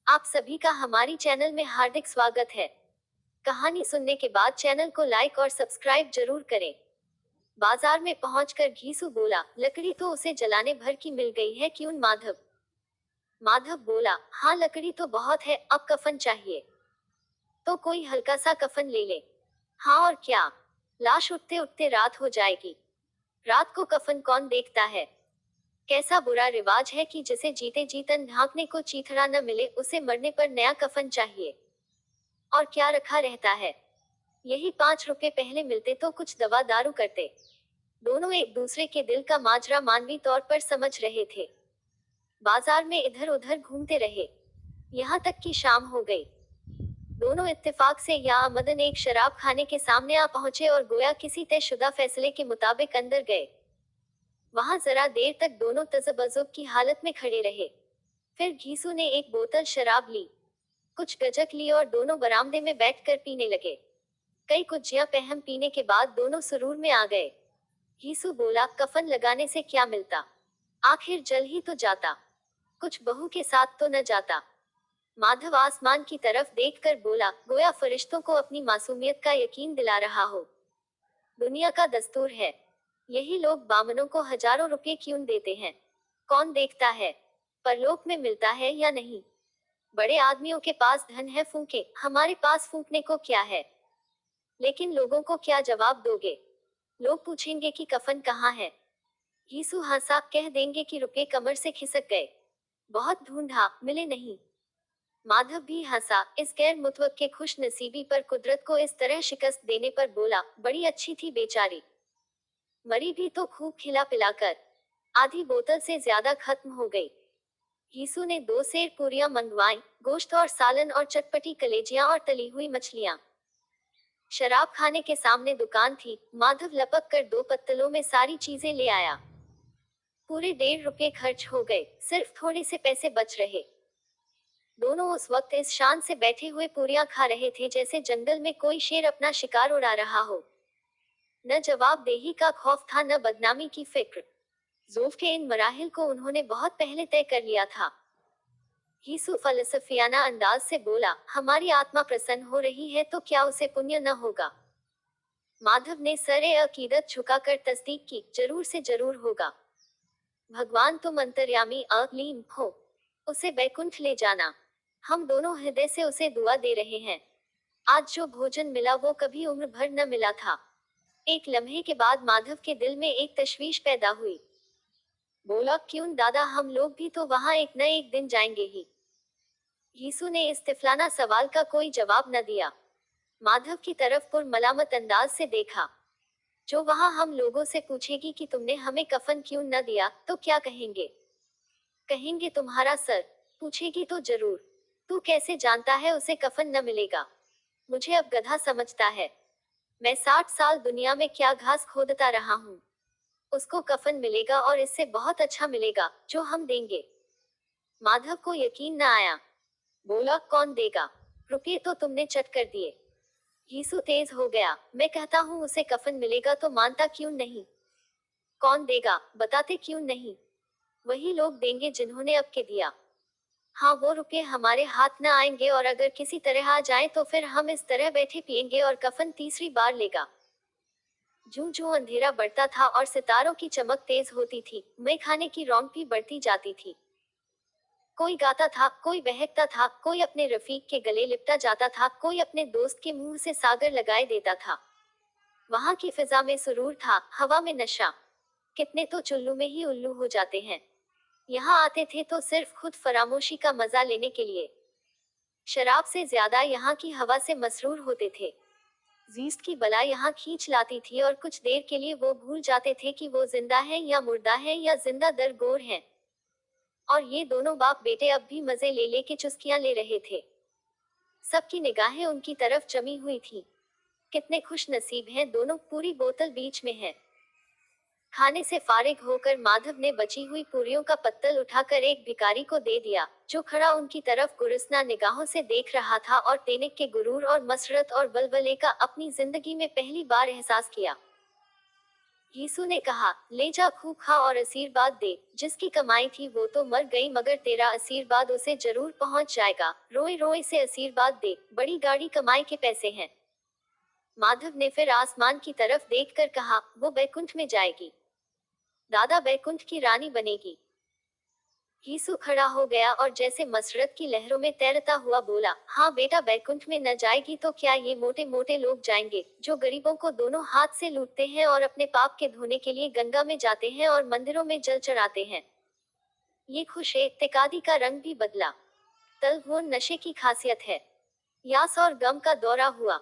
आप सभी का हमारी चैनल में हार्दिक स्वागत है। कहानी सुनने के बाद चैनल को लाइक और सब्सक्राइब जरूर करें। बाजार में पहुंचकर घीसू बोला, लकड़ी तो उसे जलाने भर की मिल गई है, क्यों माधव? माधव बोला, हाँ लकड़ी तो बहुत है, अब कफन चाहिए। तो कोई हल्का सा कफन ले ले। हाँ और क्या, लाश उठते उठते रात हो जाएगी। रात को कफन कौन देखता है? कैसा बुरा रिवाज है कि जिसे जीते जी तन ढांकने को चीथड़ा न मिले, उसे मरने पर नया कफन चाहिए। और क्या रखा रहता है? यही 5 रुपए पहले मिलते तो कुछ दवा दारू करते। दोनों एक दूसरे के दिल का माजरा मानवी तौर पर समझ रहे थे। बाजार में इधर उधर घूमते रहे, यहाँ तक कि शाम हो गई। दोनों इत्तेफाक से या आमदन एक शराब खाने के सामने आ पहुंचे और गोया किसी तयशुदा फैसले के मुताबिक अंदर गए। वहां जरा देर तक दोनों तजबजुब की हालत में खड़े रहे। फिर घीसू ने एक बोतल शराब ली, कुछ गजक ली और दोनों बरामदे में बैठकर पीने लगे। कई कुज्जियां पहम पीने के बाद दोनों सुरूर में आ गए। घीसू बोला, कफन लगाने से क्या मिलता? आखिर जल ही तो जाता, कुछ बहू के साथ तो न जाता। माधव आसमान की तरफ देखकर बोला, गोया फरिश्तों को अपनी मासूमियत का यकीन दिला रहा हो। दुनिया का दस्तूर है, यही लोग बामनों को हजारों रुपए क्यों देते हैं? कौन देखता है परलोक में मिलता है या नहीं? बड़े आदमियों के पास धन है, फूंके, हमारे पास फूंकने को क्या है? लेकिन लोगों को क्या जवाब दोगे? लोग पूछेंगे कि कफन कहाँ है। यीशु हंसा, कह देंगे कि रुपए कमर से खिसक गए, बहुत ढूंढा, मिले नहीं। माधव भी हंसा, इस गैर मुतवक्के खुश नसीबी पर कुदरत को इस तरह शिकस्त देने पर बोला, बड़ी अच्छी थी बेचारी, मरी भी तो खूब खिला पिलाकर, आधी बोतल से ज्यादा खत्म हो गई। यीशु ने 2 सेर पूरियां मंगवाई, गोश्त और सालन और चटपटी कलेजियां और तली हुई मछलियां। शराब खाने के सामने दुकान थी, माधव लपक कर 2 पत्तलों में सारी चीजें ले आया। पूरे 1.5 रुपए खर्च हो गए, सिर्फ थोड़े से पैसे बच रहे। दोनों उस वक्त इस शान से बैठे हुए पूरियां खा रहे थे जैसे जंगल में कोई शेर अपना शिकार उड़ा रहा हो। न जवाबदेही का खौफ था, न बदनामी की फिक्र। ज़ोफ़ के इन मराहिल को उन्होंने बहुत पहले तय कर लिया था। यीशु फलसफियाना अंदाज से बोला, हमारी आत्मा प्रसन्न हो रही है तो क्या उसे पुण्य न होगा? माधव ने सरे अकीदत झुकाकर तस्दीक की, जरूर से जरूर होगा। भगवान तुम अंतर्यामी अलीम हो, उसे बैकुंठ ले जाना। हम दोनों हृदय से उसे दुआ दे रहे हैं। आज जो भोजन मिला वो कभी उम्र भर न मिला था। एक लम्हे के बाद माधव के दिल में एक तशवीश पैदा हुई। बोला, क्यों दादा, हम लोग भी तो वहां एक न एक दिन जाएंगे ही। यीशु ने इस तिफलाना सवाल का कोई जवाब न दिया। माधव की तरफ पुरमलामत अंदाज से देखा। जो वहां हम लोगों से पूछेगी कि तुमने हमें कफन क्यों न दिया, तो क्या कहेंगे? कहेंगे तुम्हारा सर। पूछेगी तो जरूर, तू कैसे जानता है उसे कफन न मिलेगा? मुझे अब गधा समझता है। मैं 60 साल दुनिया में क्या घास खोदता रहा हूँ। उसको कफन मिलेगा और इससे बहुत अच्छा मिलेगा, जो हम देंगे। माधव को यकीन न आया। बोला, कौन देगा? रुपये तो तुमने चट कर दिए। यीशु तेज हो गया, मैं कहता हूँ उसे कफन मिलेगा तो मानता क्यों नहीं? कौन देगा, बताते क्यों नहीं? वही लोग देंगे जिन्होंने अब के दिया। हाँ, वो रुपये हमारे हाथ न आएंगे और अगर किसी तरह आ जाए तो फिर हम इस तरह बैठे पिएंगे और कफन तीसरी बार लेगा। जूं जूं अंधेरा बढ़ता था और सितारों की चमक तेज होती थी, मैं खाने की रौनक भी बढ़ती जाती थी। कोई गाता था, कोई बहकता था, कोई अपने रफीक के गले लिपटा जाता था, कोई अपने दोस्त के मुंह से सागर लगाए देता था। वहां की फिजा में सुरूर था, हवा में नशा। कितने तो चुल्लू में ही उल्लू हो जाते हैं। यहाँ आते थे तो सिर्फ खुद फरामोशी का मजा लेने के लिए। शराब से ज्यादा यहाँ की हवा से मसरूर होते थे। जीस्ट की बला यहाँ खींच लाती थी और कुछ देर के लिए वो भूल जाते थे कि वो जिंदा है या मुर्दा है या जिंदा दरगोर हैं। और ये दोनों बाप बेटे अब भी मजे ले ले के चुस्कियां ले रहे थे। सबकी निगाहें उनकी तरफ जमी हुई थी। कितने खुश नसीब हैं दोनों, पूरी बोतल बीच में है। खाने से फारिग होकर माधव ने बची हुई पूरियों का पत्तल उठाकर एक भिखारी को दे दिया, जो खड़ा उनकी तरफ गुरसना निगाहों से देख रहा था और तेनिक के गुरूर और मसरत और बलबले का अपनी जिंदगी में पहली बार एहसास किया। यीशु ने कहा, ले जा, खूब खा और आशीर्वाद दे। जिसकी कमाई थी वो तो मर गई, मगर तेरा आशीर्वाद उसे जरूर पहुंच जाएगा। रोए रोए से आशीर्वाद दे, बड़ी गाड़ी कमाई के पैसे हैं। माधव ने फिर आसमान की तरफ देखकर कहा, वो बैकुंठ में जाएगी। दादा बैकुंठ की रानी बनेगी। यीशु खड़ा हो गया और जैसे मसरत की लहरों में तैरता हुआ बोला, हाँ बेटा, बैकुंठ में न जाएगी तो क्या ये मोटे मोटे लोग जाएंगे, जो गरीबों को दोनों हाथ से लूटते हैं और अपने पाप के धोने के लिए गंगा में जाते हैं और मंदिरों में जल चढ़ाते हैं। ये खुश इत्तेकादी का रंग भी बदला। तल वो नशे की खासियत है। यास और गम का दौरा हुआ।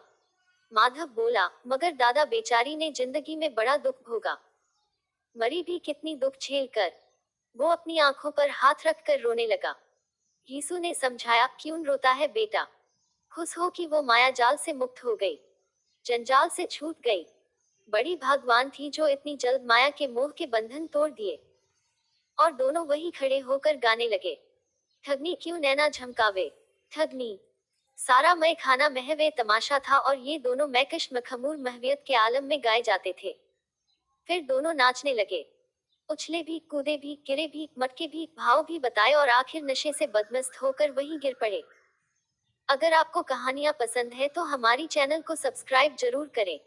माधव बोला, मगर दादा, बेचारी ने जिंदगी में बड़ा दुख भोगा। मरी भी कितनी दुख झेल कर। वो अपनी आंखों पर हाथ रखकर रोने लगा। यीशु ने समझाया, क्यों रोता है बेटा? खुश हो कि वो माया जाल से मुक्त हो गई, जंजाल से छूट गई। बड़ी भाग्यवान थी जो इतनी जल्द माया के मोह के बंधन तोड़ दिए। और दोनों वही खड़े होकर गाने लगे, ठगनी क्यों नैना झमकावे, ठगनी। सारा मैं खाना महवे तमाशा था और ये दोनों मैकश मखमूर महवियत के आलम में गाए जाते थे। फिर दोनों नाचने लगे, उछले भी, कूदे भी, गिरे भी, मटके भी, भाव भी बताए और आखिर नशे से बदमस्त होकर वहीं गिर पड़े। अगर आपको कहानियां पसंद है तो हमारी चैनल को सब्सक्राइब जरूर करें।